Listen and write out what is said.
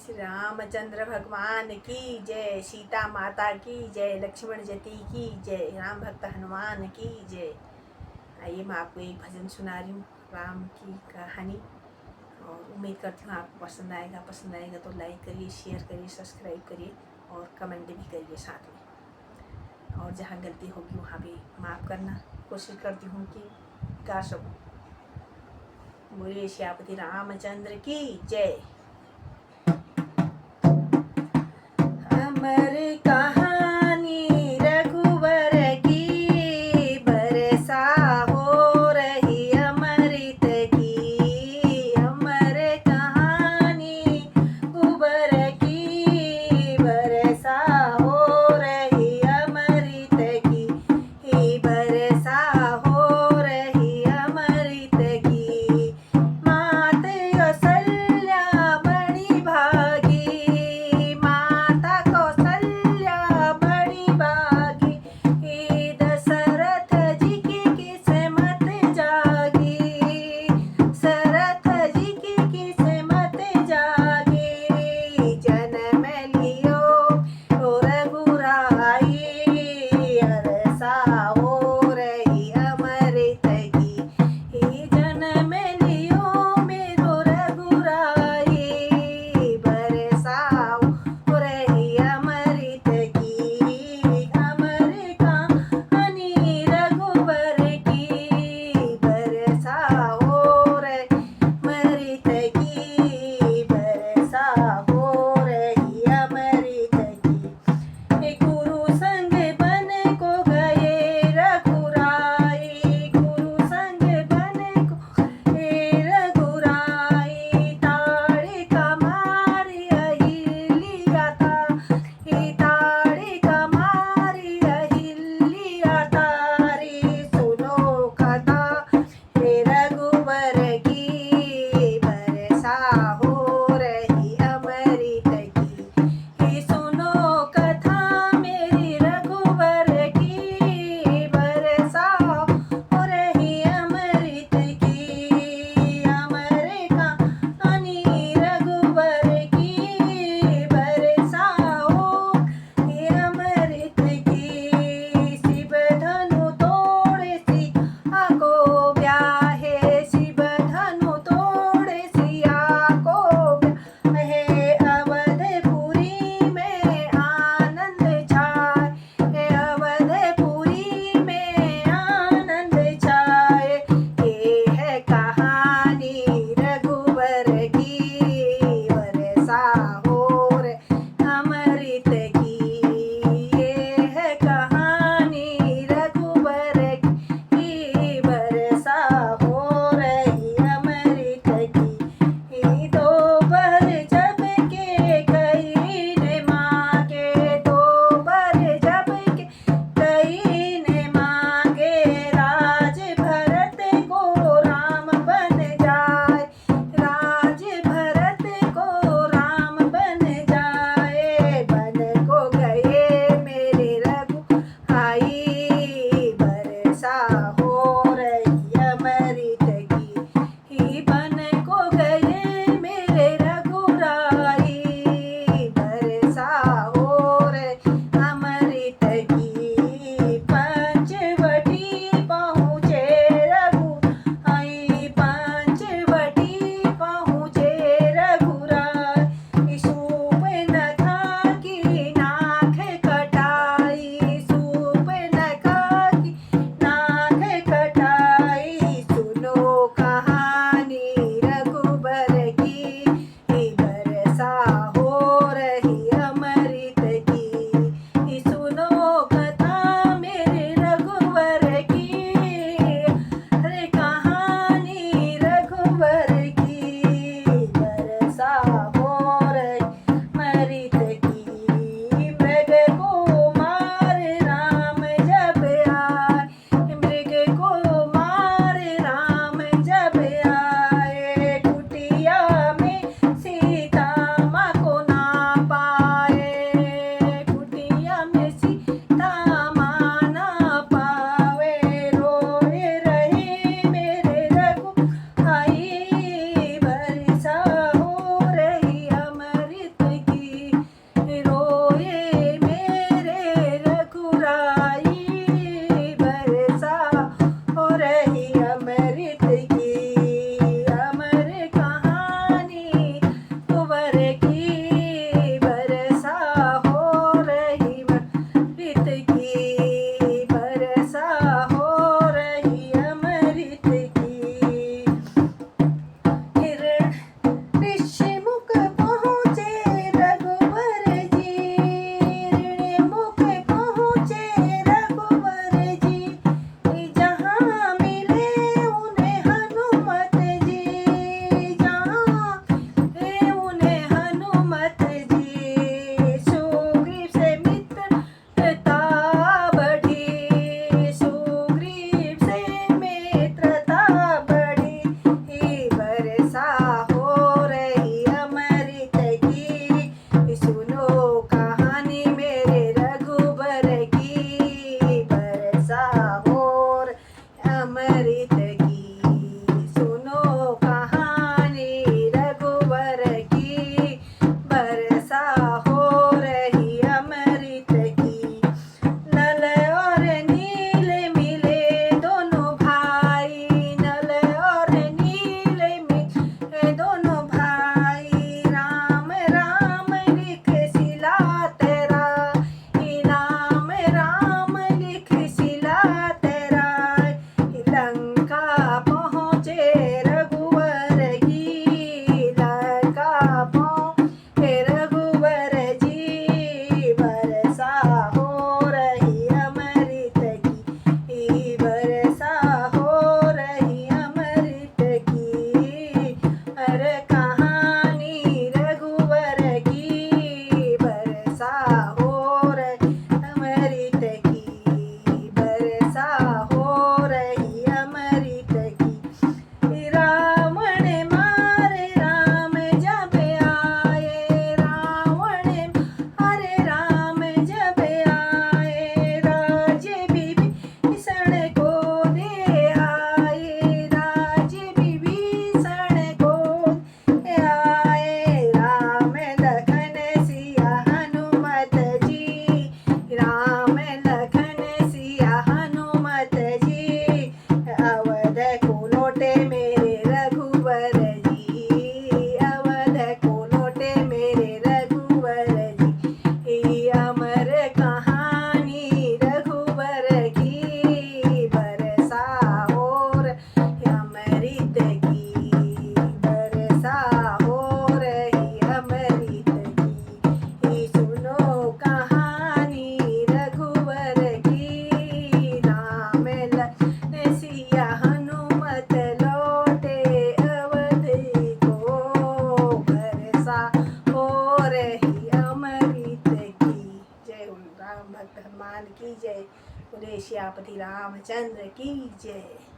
श्री रामचंद्र भगवान की जय, सीता माता की जय, लक्ष्मण जती की जय, राम भक्त हनुमान की जय। आइए मैं आपको एक भजन सुना रही हूँ, राम की कहानी। और उम्मीद करती हूँ आपको पसंद आएगा। पसंद आएगा तो लाइक करिए, शेयर करिए, सब्सक्राइब करिए और कमेंट भी करिए साथ में। और जहाँ गलती होगी वहाँ भी माफ़ करना कोशिश करती हूँ कि गा सकूँ। बोलिए श्यापति रामचंद्र की जय। अमर कहानी रघुवर की, बरसा हो रही अमृत की। अमर कहानी रघुवर की, बरसा हो रही अमृत की। बरसा हो रही अमृत की। मात कौसल्या भक्त हनुमान की जय। बोले श्यापति रामचंद्र की जय।